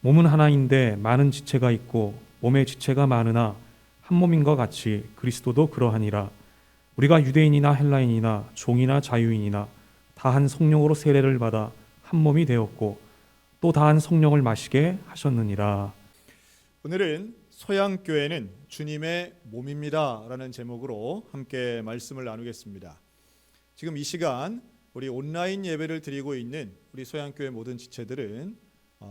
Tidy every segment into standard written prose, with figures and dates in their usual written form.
몸은 하나인데 많은 지체가 있고 몸의 지체가 많으나 한 몸인 것 같이 그리스도도 그러하니라. 우리가 유대인이나 헬라인이나 종이나 자유인이나 다한 성령으로 세례를 받아 한 몸이 되었고 또 다한 성령을 마시게 하셨느니라. 오늘은 소양교회는 주님의 몸입니다 라는 제목으로 함께 말씀을 나누겠습니다. 지금 이 시간 우리 온라인 예배를 드리고 있는 우리 소양교회 모든 지체들은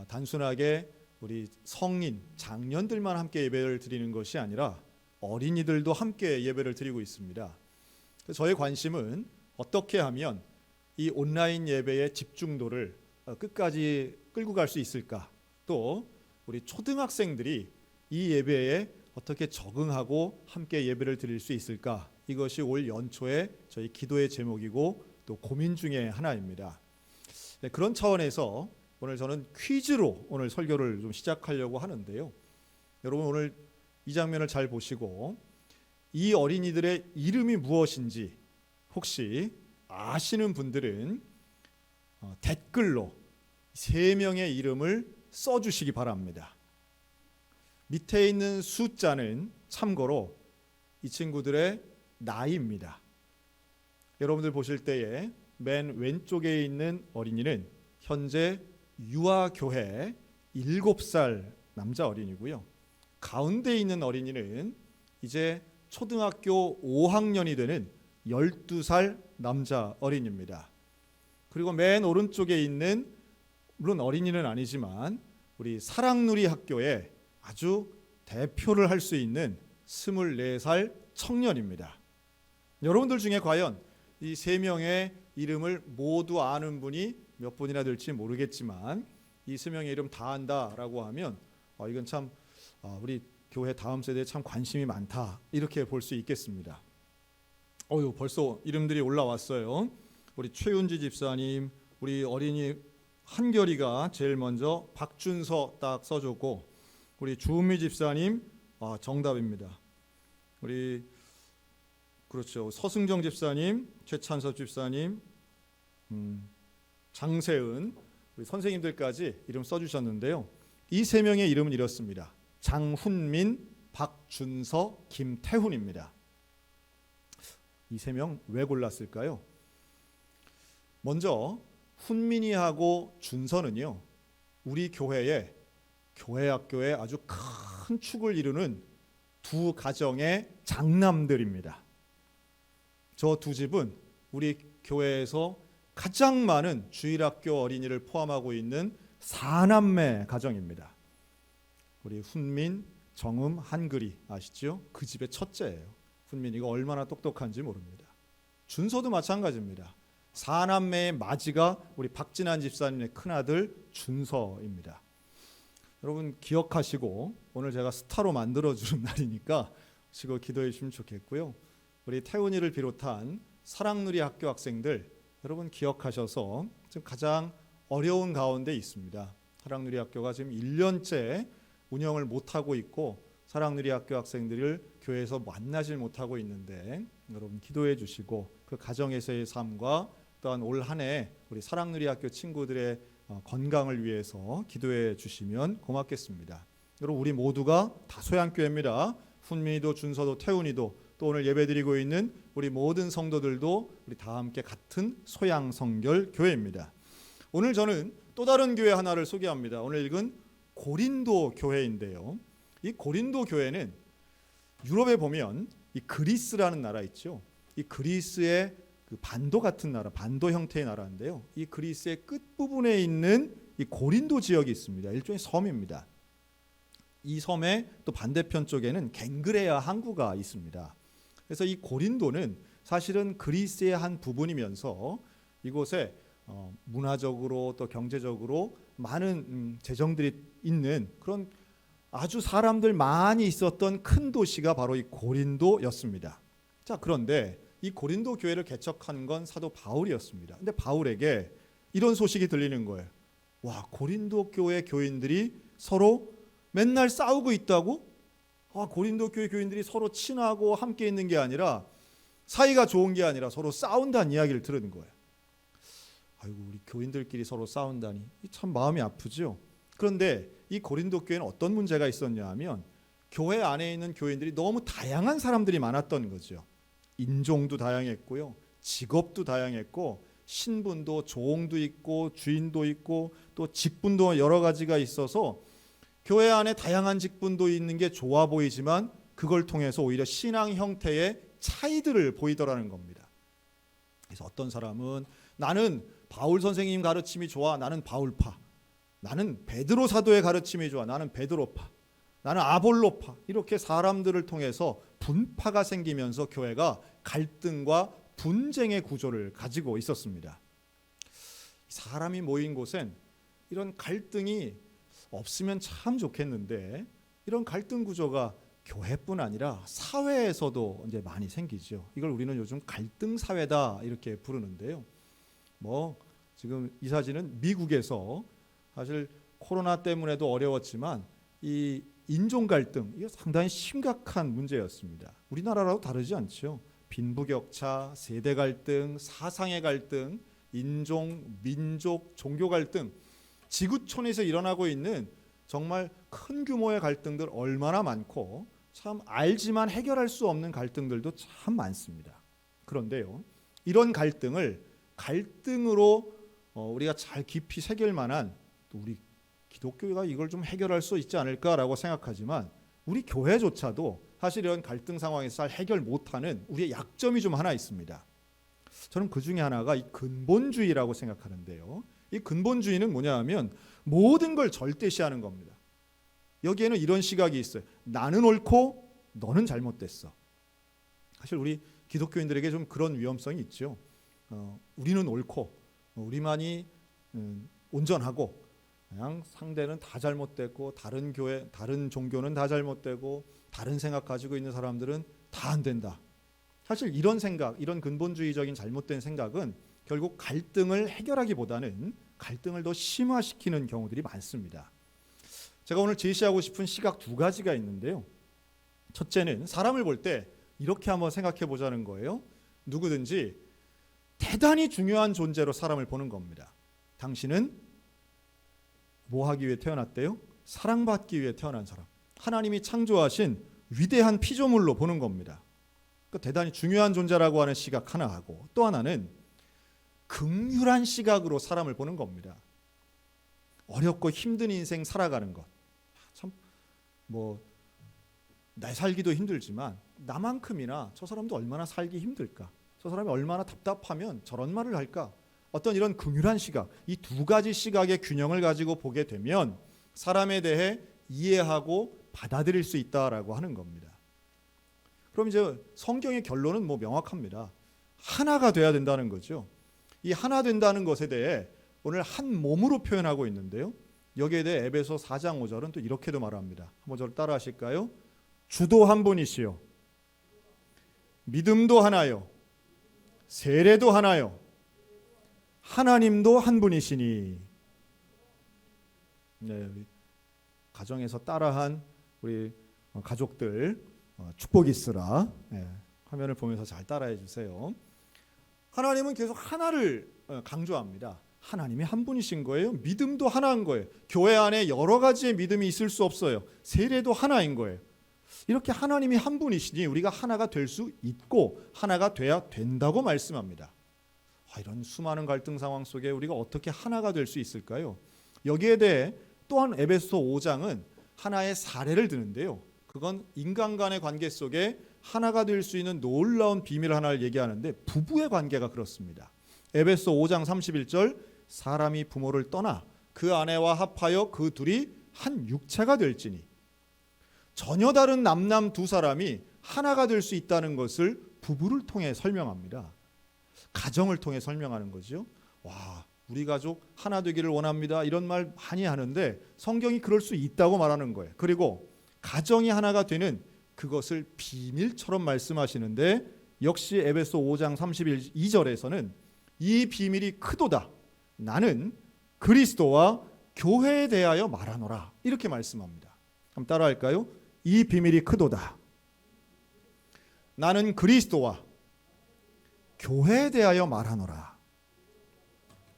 단순하게 우리 성인, 장년들만 함께 예배를 드리는 것이 아니라 어린이들도 함께 예배를 드리고 있습니다. 저의 관심은 어떻게 하면 이 온라인 예배의 집중도를 끝까지 끌고 갈 수 있을까? 또 우리 초등학생들이 이 예배에 어떻게 적응하고 함께 예배를 드릴 수 있을까? 이것이 올 연초에 저희 기도의 제목이고 또 고민 중에 하나입니다. 그런 차원에서 오늘 저는 퀴즈로 오늘 설교를 좀 시작하려고 하는데요. 여러분 오늘 이 장면을 잘 보시고 이 어린이들의 이름이 무엇인지 혹시 아시는 분들은 댓글로 3명의 이름을 써주시기 바랍니다. 밑에 있는 숫자는 참고로 이 친구들의 나이입니다. 여러분들 보실 때에 맨 왼쪽에 있는 어린이는 현재 유아교회 7살 남자 어린이고요. 가운데 있는 어린이는 이제 초등학교 5학년이 되는 12살 남자 어린이입니다. 그리고 맨 오른쪽에 있는 물론 어린이는 아니지만 우리 사랑누리 학교에 아주 대표를 할 수 있는 24살 청년입니다. 여러분들 중에 과연 이 3명의 이름을 모두 아는 분이 몇 분이나 될지 모르겠지만 이 3명의 이름 다 안다라고 하면 이건 참 우리 교회 다음 세대에 참 관심이 많다 이렇게 볼 수 있겠습니다. 벌써 이름들이 올라왔어요. 우리 최윤지 집사님, 우리 어린이 한결이가 제일 먼저 박준서 딱 써줬고 우리 주은미 집사님 정답입니다. 우리 그렇죠. 서승정 집사님, 최찬섭 집사님, 장세은 우리 선생님들까지 이름 써주셨는데요. 이 3명의 이름은 이렇습니다. 장훈민, 박준서, 김태훈입니다. 이 3명 왜 골랐을까요? 먼저 훈민이하고 준서는요, 우리 교회의 교회학교에 아주 큰 축을 이루는 두 가정의 장남들입니다. 저 두 집은 우리 교회에서 가장 많은 주일학교 어린이를 포함하고 있는 4남매 가정입니다. 우리 훈민, 정음, 한글이 아시죠? 그 집의 첫째예요. 훈민이가 얼마나 똑똑한지 모릅니다. 준서도 마찬가지입니다. 4남매의 마지가 우리 박진환 집사님의 큰아들 준서입니다. 여러분 기억하시고 오늘 제가 스타로 만들어주는 날이니까 지금 기도해 주시면 좋겠고요. 우리 태훈이를 비롯한 사랑누리 학교 학생들 여러분 기억하셔서 지금 가장 어려운 가운데 있습니다. 사랑누리 학교가 지금 1년째 운영을 못하고 있고 사랑누리 학교 학생들을 교회에서 만나질 못하고 있는데 여러분 기도해 주시고 그 가정에서의 삶과 또한 올 한 해 우리 사랑누리 학교 친구들의 건강을 위해서 기도해 주시면 고맙겠습니다. 여러분 우리 모두가 다 소양교회입니다. 훈민이도 준서도 태훈이도 또 오늘 예배드리고 있는 우리 모든 성도들도 우리 다 함께 같은 소양성결 교회입니다. 오늘 저는 또 다른 교회 하나를 소개합니다. 오늘 읽은 고린도 교회인데요. 이 고린도 교회는 유럽에 보면 이 그리스라는 나라 있죠. 이 그리스의 그 반도 같은 나라, 반도 형태의 나라인데요. 이 그리스의 끝부분에 있는 이 고린도 지역이 있습니다. 일종의 섬입니다. 이 섬의 또 반대편 쪽에는 갱그레아 항구가 있습니다. 그래서 이 고린도는 사실은 그리스의 한 부분이면서 이곳에 문화적으로 또 경제적으로 많은 재정들이 있는 그런 아주 사람들 많이 있었던 큰 도시가 바로 이 고린도였습니다. 자, 그런데 이 고린도 교회를 개척한 건 사도 바울이었습니다. 근데 바울에게 이런 소식이 들리는 거예요. 와, 고린도 교회 교인들이 서로 맨날 싸우고 있다고? 고린도 교회 교인들이 서로 친하고 함께 있는 게 아니라 사이가 좋은 게 아니라 서로 싸운다는 이야기를 들은 거예요. 아이고, 우리 교인들끼리 서로 싸운다니 참 마음이 아프죠. 그런데 이 고린도 교회는 어떤 문제가 있었냐 하면 교회 안에 있는 교인들이 너무 다양한 사람들이 많았던 거죠. 인종도 다양했고요. 직업도 다양했고 신분도 종도 있고 주인도 있고 또 직분도 여러 가지가 있어서 교회 안에 다양한 직분도 있는 게 좋아 보이지만 그걸 통해서 오히려 신앙 형태의 차이들을 보이더라는 겁니다. 그래서 어떤 사람은 나는 바울 선생님 가르침이 좋아. 나는 바울파. 나는 베드로 사도의 가르침이 좋아. 나는 베드로파. 나는 아볼로파. 이렇게 사람들을 통해서 분파가 생기면서 교회가 갈등과 분쟁의 구조를 가지고 있었습니다. 사람이 모인 곳엔 이런 갈등이 없으면 참 좋겠는데 이런 갈등 구조가 교회뿐 아니라 사회에서도 이제 많이 생기죠. 이걸 우리는 요즘 갈등 사회다 이렇게 부르는데요. 지금 이 사진은 미국에서 사실 코로나 때문에도 어려웠지만 이 인종 갈등 이게 상당히 심각한 문제였습니다. 우리나라라도 다르지 않죠. 빈부격차, 세대 갈등, 사상의 갈등, 인종, 민족, 종교 갈등, 지구촌에서 일어나고 있는 정말 큰 규모의 갈등들 얼마나 많고 참 알지만 해결할 수 없는 갈등들도 참 많습니다. 그런데요, 이런 갈등을 갈등으로 우리가 잘 깊이 새길 만한 또 우리 기독교가 이걸 좀 해결할 수 있지 않을까라고 생각하지만 우리 교회조차도 사실 이런 갈등 상황에서 잘 해결 못하는 우리의 약점이 좀 하나 있습니다. 저는 그 중에 하나가 이 근본주의라고 생각하는데요. 이 근본주의는 뭐냐 하면 모든 걸 절대시하는 겁니다. 여기에는 이런 시각이 있어요. 나는 옳고 너는 잘못됐어. 사실 우리 기독교인들에게 좀 그런 위험성이 있죠. 우리는 옳고 우리만이 온전하고 그냥 상대는 다 잘못됐고 다른 교회, 다른 종교는 다 잘못되고 다른 생각 가지고 있는 사람들은 다 안 된다. 사실 이런 생각, 이런 근본주의적인 잘못된 생각은 결국 갈등을 해결하기보다는 갈등을 더 심화시키는 경우들이 많습니다. 제가 오늘 제시하고 싶은 시각 두 가지가 있는데요. 첫째는 사람을 볼 때 이렇게 한번 생각해 보자는 거예요. 누구든지 대단히 중요한 존재로 사람을 보는 겁니다. 당신은 뭐 하기 위해 태어났대요? 사랑받기 위해 태어난 사람. 하나님이 창조하신 위대한 피조물로 보는 겁니다. 그러니까 대단히 중요한 존재라고 하는 시각 하나 하고 또 하나는 긍휼한 시각으로 사람을 보는 겁니다. 어렵고 힘든 인생 살아가는 것. 참 나 살기도 힘들지만 나만큼이나 저 사람도 얼마나 살기 힘들까? 저 사람이 얼마나 답답하면 저런 말을 할까? 어떤 이런 긍휼한 시각, 이 두 가지 시각의 균형을 가지고 보게 되면 사람에 대해 이해하고 받아들일 수 있다라고 하는 겁니다. 그럼 이제 성경의 결론은 명확합니다. 하나가 돼야 된다는 거죠. 이 하나 된다는 것에 대해 오늘 한 몸으로 표현하고 있는데요. 여기에 대해 에베소 4장 5절은 또 이렇게도 말합니다. 한번 저를 따라 하실까요? 주도 한 분이시요 믿음도 하나요 세례도 하나요 하나님도 한 분이시니. 네, 가정에서 따라한 우리 가족들 축복 있으라. 네, 화면을 보면서 잘 따라해 주세요. 하나님은 계속 하나를 강조합니다. 하나님이 한 분이신 거예요. 믿음도 하나인 거예요. 교회 안에 여러 가지의 믿음이 있을 수 없어요. 세례도 하나인 거예요. 이렇게 하나님이 한 분이시니 우리가 하나가 될 수 있고 하나가 돼야 된다고 말씀합니다. 이런 수많은 갈등 상황 속에 우리가 어떻게 하나가 될 수 있을까요? 여기에 대해 또한 에베소 5장은 하나의 사례를 드는데요. 그건 인간 간의 관계 속에 하나가 될 수 있는 놀라운 비밀 하나를 얘기하는데 부부의 관계가 그렇습니다. 에베소 5장 31절 사람이 부모를 떠나 그 아내와 합하여 그 둘이 한 육체가 될지니. 전혀 다른 남남 두 사람이 하나가 될 수 있다는 것을 부부를 통해 설명합니다. 가정을 통해 설명하는 거죠. 우리 가족 하나 되기를 원합니다. 이런 말 많이 하는데 성경이 그럴 수 있다고 말하는 거예요. 그리고 가정이 하나가 되는 그것을 비밀처럼 말씀하시는데 역시 에베소 5장 32절에서는 이 비밀이 크도다. 나는 그리스도와 교회에 대하여 말하노라. 이렇게 말씀합니다. 한번 따라할까요? 이 비밀이 크도다. 나는 그리스도와 교회에 대하여 말하노라.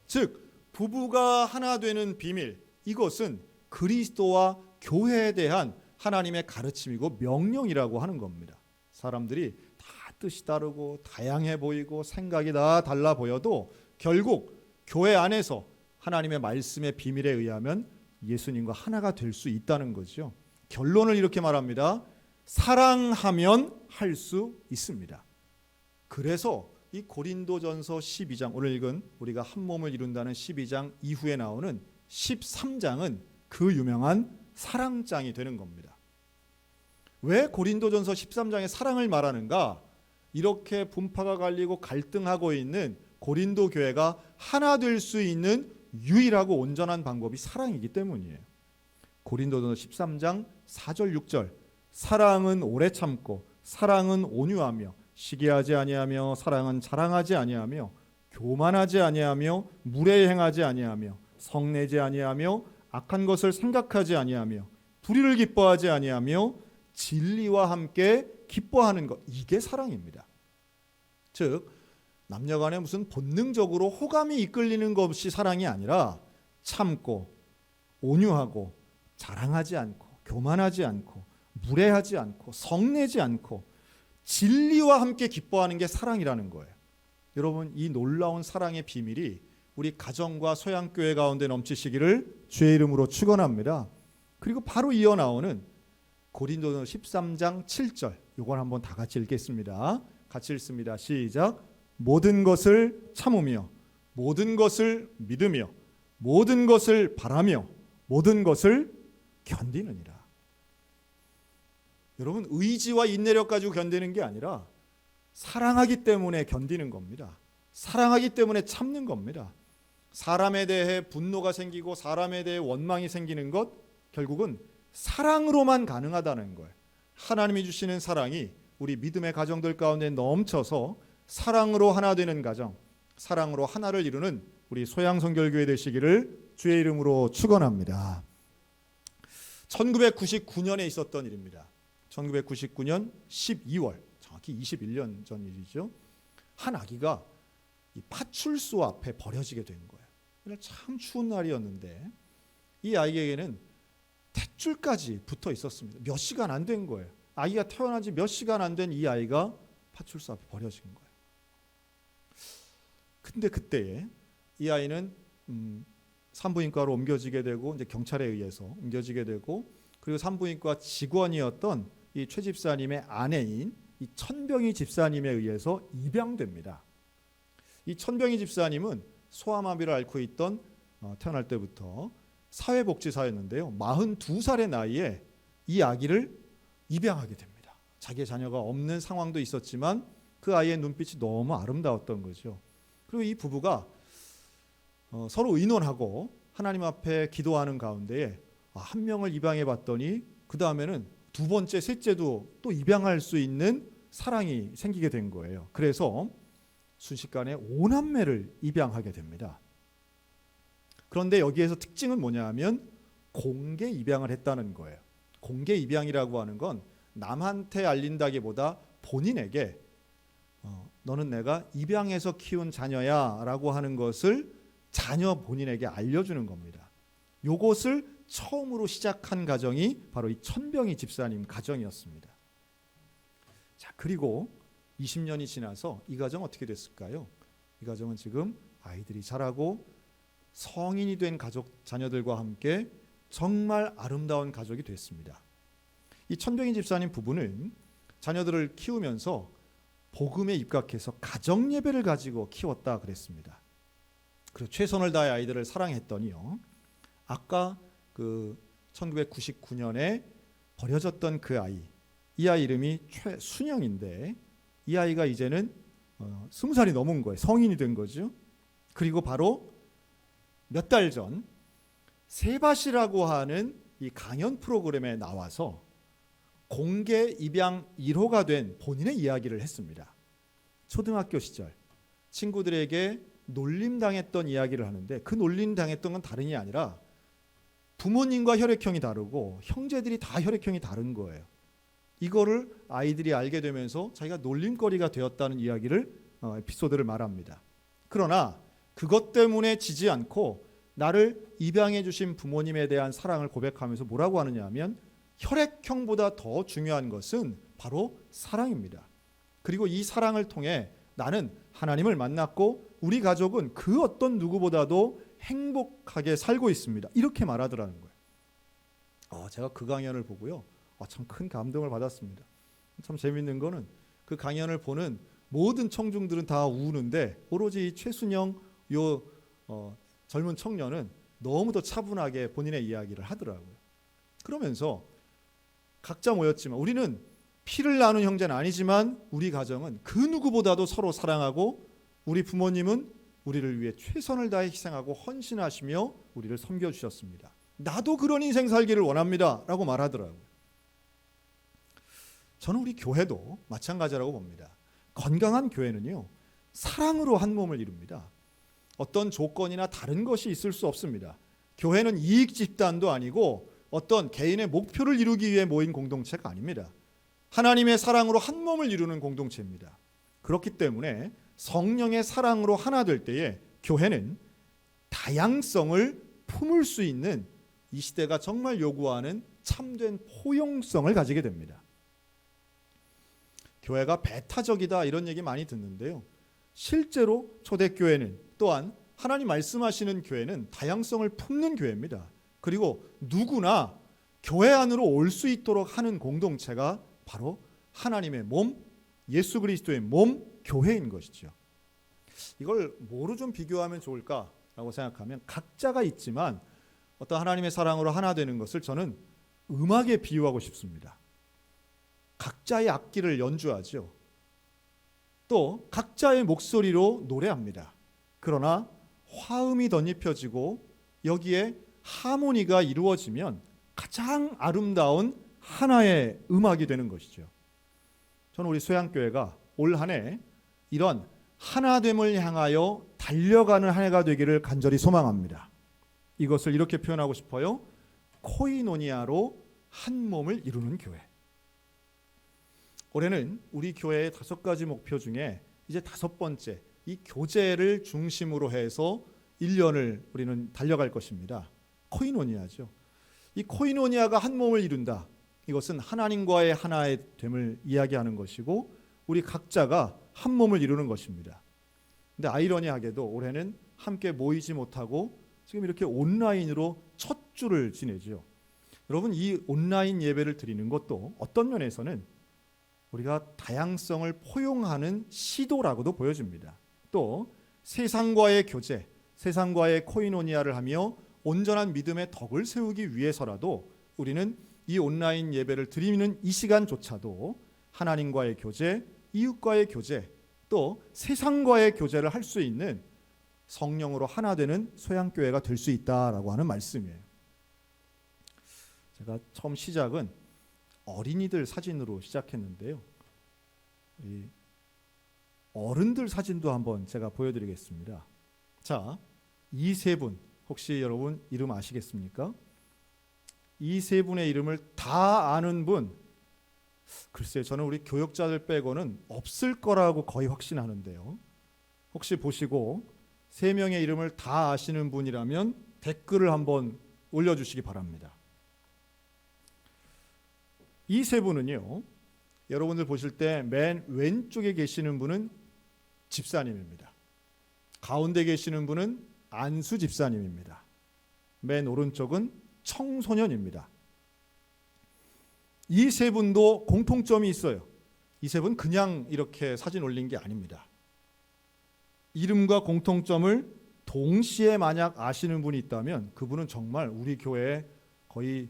즉 부부가 하나 되는 비밀, 이것은 그리스도와 교회에 대한 하나님의 가르침이고 명령이라고 하는 겁니다. 사람들이 다 뜻이 다르고 다양해 보이고 생각이 다 달라 보여도 결국 교회 안에서 하나님의 말씀의 비밀에 의하면 예수님과 하나가 될 수 있다는 거죠. 결론을 이렇게 말합니다. 사랑하면 할 수 있습니다. 그래서 이 고린도전서 12장, 오늘 읽은 우리가 한 몸을 이룬다는 12장 이후에 나오는 13장은 그 유명한 사랑장이 되는 겁니다. 왜 고린도전서 13장에 사랑을 말하는가? 이렇게 분파가 갈리고 갈등하고 있는 고린도 교회가 하나 될 수 있는 유일하고 온전한 방법이 사랑이기 때문이에요. 고린도전서 13장 4절 6절 사랑은 오래 참고 사랑은 온유하며 시기하지 아니하며 사랑은 자랑하지 아니하며 교만하지 아니하며 무례히 행하지 아니하며 성내지 아니하며 악한 것을 생각하지 아니하며 불의를 기뻐하지 아니하며 진리와 함께 기뻐하는 것, 이게 사랑입니다. 즉 남녀간에 무슨 본능적으로 호감이 이끌리는 것이 사랑이 아니라 참고 온유하고 자랑하지 않고 교만하지 않고 무례하지 않고 성내지 않고 진리와 함께 기뻐하는 게 사랑이라는 거예요. 여러분, 이 놀라운 사랑의 비밀이 우리 가정과 소양교회 가운데 넘치시기를 주의 이름으로 축원합니다. 그리고 바로 이어 나오는 고린도전서 13장 7절, 이걸 한번 다 같이 읽겠습니다. 같이 읽습니다. 시작. 모든 것을 참으며 모든 것을 믿으며 모든 것을 바라며 모든 것을 견디느니라. 여러분, 의지와 인내력 가지고 견디는 게 아니라 사랑하기 때문에 견디는 겁니다. 사랑하기 때문에 참는 겁니다. 사람에 대해 분노가 생기고 사람에 대해 원망이 생기는 것, 결국은 사랑으로만 가능하다는 거예요. 하나님이 주시는 사랑이 우리 믿음의 가정들 가운데 넘쳐서 사랑으로 하나 되는 가정, 사랑으로 하나를 이루는 우리 소양성결교회 되시기를 주의 이름으로 축원합니다. 1999년에 있었던 일입니다. 1999년 12월, 정확히 21년 전 일이죠. 한 아기가 이 파출소 앞에 버려지게 된 거예요. 그날 참 추운 날이었는데 이 아이에게는 탯줄까지 붙어 있었습니다. 몇 시간 안 된 거예요. 아기가 태어난 지 몇 시간 안 된 이 아이가 파출소 앞에 버려진 거예요. 근데 그때에 이 아이는 산부인과로 옮겨지게 되고 이제 경찰에 의해서 옮겨지게 되고, 그리고 산부인과 직원이었던 이 최 집사님의 아내인 이 천병희 집사님에 의해서 입양됩니다. 이 천병희 집사님은 소아마비를 앓고 있던 태어날 때부터 사회복지사였는데요. 42살의 나이에 이 아기를 입양하게 됩니다. 자기의 자녀가 없는 상황도 있었지만 그 아이의 눈빛이 너무 아름다웠던 거죠. 그리고 이 부부가 서로 의논하고 하나님 앞에 기도하는 가운데에 한 명을 입양해 봤더니 그 다음에는 두 번째, 셋째도 또 입양할 수 있는 사랑이 생기게 된 거예요. 그래서 순식간에 5남매를 입양하게 됩니다. 그런데 여기에서 특징은 뭐냐 하면 공개 입양을 했다는 거예요. 공개 입양이라고 하는 건 남한테 알린다기보다 본인에게 너는 내가 입양해서 키운 자녀야 라고 하는 것을 자녀 본인에게 알려주는 겁니다. 요것을 처음으로 시작한 가정이 바로 이 천병희 집사님 가정이었습니다. 자, 그리고 20년이 지나서 이 가정 어떻게 됐을까요? 이 가정은 지금 아이들이 자라고 성인이 된 가족 자녀들과 함께 정말 아름다운 가족이 됐습니다. 이 천병희 집사님 부부는 자녀들을 키우면서 복음에 입각해서 가정 예배를 가지고 키웠다 그랬습니다. 그리고 최선을 다해 아이들을 사랑했더니요, 아까 그 1999년에 버려졌던 그 아이, 이 아이 이름이 최순영인데 이 아이가 이제는 20살이 넘은 거예요. 성인이 된 거죠. 그리고 바로 몇 달 전 세바시라고 하는 이 강연 프로그램에 나와서 공개 입양 1호가 된 본인의 이야기를 했습니다. 초등학교 시절 친구들에게 놀림당했던 이야기를 하는데, 그 놀림당했던 건 다름이 아니라 부모님과 혈액형이 다르고 형제들이 다 혈액형이 다른 거예요. 이거를 아이들이 알게 되면서 자기가 놀림거리가 되었다는 이야기를 에피소드를 말합니다. 그러나 그것 때문에 지지 않고 나를 입양해 주신 부모님에 대한 사랑을 고백하면서 뭐라고 하느냐 하면 혈액형보다 더 중요한 것은 바로 사랑입니다. 그리고 이 사랑을 통해 나는 하나님을 만났고 우리 가족은 그 어떤 누구보다도 행복하게 살고 있습니다. 이렇게 말하더라는 거예요. 제가 그 강연을 보고요. 참 큰 감동을 받았습니다. 참 재밌는 거는 그 강연을 보는 모든 청중들은 다 우는데 오로지 이 최순영 젊은 청년은 너무도 차분하게 본인의 이야기를 하더라고요. 그러면서 각자 모였지만 우리는 피를 나눈 형제는 아니지만 우리 가정은 그 누구보다도 서로 사랑하고 우리 부모님은 우리를 위해 최선을 다해 희생하고 헌신하시며 우리를 섬겨주셨습니다. 나도 그런 인생 살기를 원합니다 라고 말하더라고요. 저는 우리 교회도 마찬가지라고 봅니다. 건강한 교회는요, 사랑으로 한 몸을 이룹니다. 어떤 조건이나 다른 것이 있을 수 없습니다. 교회는 이익 집단도 아니고 어떤 개인의 목표를 이루기 위해 모인 공동체가 아닙니다. 하나님의 사랑으로 한 몸을 이루는 공동체입니다. 그렇기 때문에 성령의 사랑으로 하나 될 때에 교회는 다양성을 품을 수 있는 이 시대가 정말 요구하는 참된 포용성을 가지게 됩니다. 교회가 배타적이다 이런 얘기 많이 듣는데요. 실제로 초대교회는 또한 하나님 말씀하시는 교회는 다양성을 품는 교회입니다. 그리고 누구나 교회 안으로 올 수 있도록 하는 공동체가 바로 하나님의 몸, 예수 그리스도의 몸, 교회인 것이죠. 이걸 뭐로 좀 비교하면 좋을까라고 생각하면 각자가 있지만 어떤 하나님의 사랑으로 하나 되는 것을 저는 음악에 비유하고 싶습니다. 각자의 악기를 연주하죠. 또 각자의 목소리로 노래합니다. 그러나 화음이 덧입혀지고 여기에 하모니가 이루어지면 가장 아름다운 하나의 음악이 되는 것이죠. 저는 우리 소양교회가 올 한 해 이런 하나됨을 향하여 달려가는 한 해가 되기를 간절히 소망합니다. 이것을 이렇게 표현하고 싶어요. 코이노니아로 한 몸을 이루는 교회. 올해는 우리 교회의 5가지 목표 중에 이제 5번째 이 교제를 중심으로 해서 1년을 우리는 달려갈 것입니다. 코이노니아죠. 이 코이노니아가 한 몸을 이룬다. 이것은 하나님과의 하나의 됨을 이야기하는 것이고 우리 각자가 한 몸을 이루는 것입니다. 근데 아이러니하게도 올해는 함께 모이지 못하고 지금 이렇게 온라인으로 첫 주를 지내죠. 여러분, 이 온라인 예배를 드리는 것도 어떤 면에서는 우리가 다양성을 포용하는 시도라고도 보여집니다. 또 세상과의 교제, 세상과의 코이노니아를 하며 온전한 믿음의 덕을 세우기 위해서라도 우리는 이 온라인 예배를 드리는 이 시간조차도 하나님과의 교제, 이웃과의 교제, 또 세상과의 교제를 할 수 있는 성령으로 하나 되는 소양교회가 될 수 있다라고 하는 말씀이에요. 제가 처음 시작은 어린이들 사진으로 시작했는데요. 이 어른들 사진도 한번 제가 보여드리겠습니다. 자, 이 세 분 혹시 여러분 이름 아시겠습니까? 이 세 분의 이름을 다 아는 분, 글쎄요, 저는 우리 교역자들 빼고는 없을 거라고 거의 확신하는데요. 혹시 보시고 세 명의 이름을 다 아시는 분이라면 댓글을 한번 올려주시기 바랍니다. 이 세 분은요, 여러분들 보실 때 맨 왼쪽에 계시는 분은 집사님입니다. 가운데 계시는 분은 안수 집사님입니다. 맨 오른쪽은 청소년입니다. 이 세 분도 공통점이 있어요. 이 세 분 그냥 이렇게 사진 올린 게 아닙니다. 이름과 공통점을 동시에 만약 아시는 분이 있다면 그분은 정말 우리 교회에 거의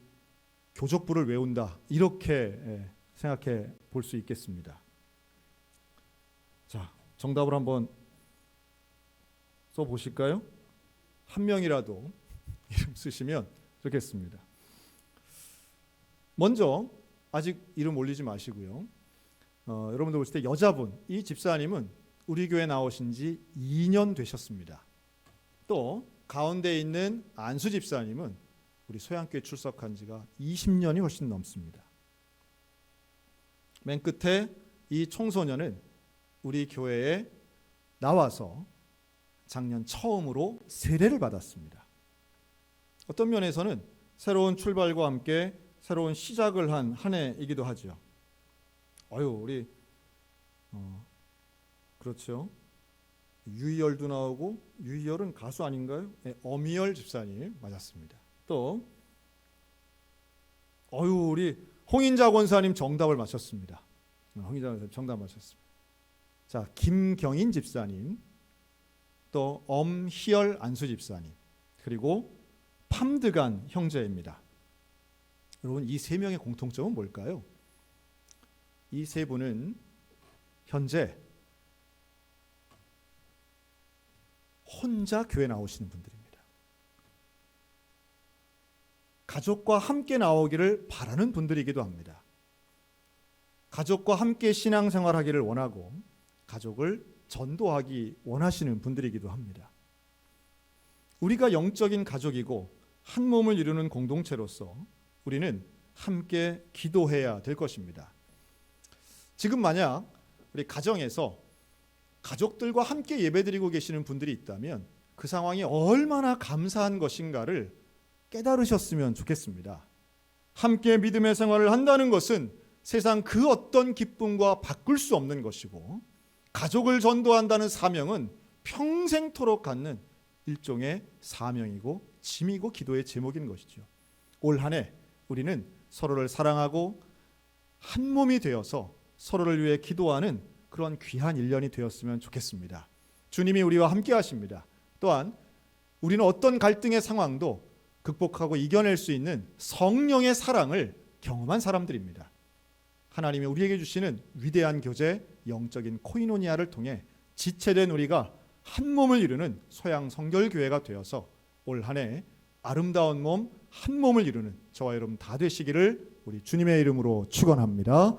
교족부를 외운다, 이렇게 생각해 볼 수 있겠습니다. 자, 정답을 한번 써보실까요? 한 명이라도 이름 쓰시면 좋겠습니다. 먼저 아직 이름 올리지 마시고요. 여러분들 보실 때 여자분, 이 집사님은 우리 교회 나오신 지 2년 되셨습니다. 또 가운데 있는 안수 집사님은 우리 소양교회 출석한 지가 20년이 훨씬 넘습니다. 맨 끝에 이 청소년은 우리 교회에 나와서 작년 처음으로 세례를 받았습니다. 어떤 면에서는 새로운 출발과 함께 새로운 시작을 한 한 해이기도 하죠. 우리 그렇죠. 유희열도 나오고, 유희열은 가수 아닌가요? 네, 엄희열 집사님 맞았습니다. 또 우리 홍인자 권사님 정답을 맞췄습니다. 홍인자 권사님 정답 맞췄습니다. 자, 김경인 집사님, 또 엄희열 안수 집사님, 그리고 팜드간 형제입니다. 여러분, 이 세 명의 공통점은 뭘까요? 이 세 분은 현재 혼자 교회 나오시는 분들입니다. 가족과 함께 나오기를 바라는 분들이기도 합니다. 가족과 함께 신앙생활하기를 원하고 가족을 전도하기 원하시는 분들이기도 합니다. 우리가 영적인 가족이고 한 몸을 이루는 공동체로서 우리는 함께 기도해야 될 것입니다. 지금 만약 우리 가정에서 가족들과 함께 예배드리고 계시는 분들이 있다면 그 상황이 얼마나 감사한 것인가를 깨달으셨으면 좋겠습니다. 함께 믿음의 생활을 한다는 것은 세상 그 어떤 기쁨과 바꿀 수 없는 것이고, 가족을 전도한다는 사명은 평생토록 갖는 일종의 사명이고 짐이고 기도의 제목인 것이죠. 올 한 해 우리는 서로를 사랑하고 한 몸이 되어서 서로를 위해 기도하는 그런 귀한 1년이 되었으면 좋겠습니다. 주님이 우리와 함께 하십니다. 또한 우리는 어떤 갈등의 상황도 극복하고 이겨낼 수 있는 성령의 사랑을 경험한 사람들입니다. 하나님이 우리에게 주시는 위대한 교제, 영적인 코이노니아를 통해 지체된 우리가 한 몸을 이루는 소양 성결교회가 되어서 올 한 해 아름다운 몸, 한 몸을 이루는 저와 여러분 다 되시기를 우리 주님의 이름으로 축원합니다.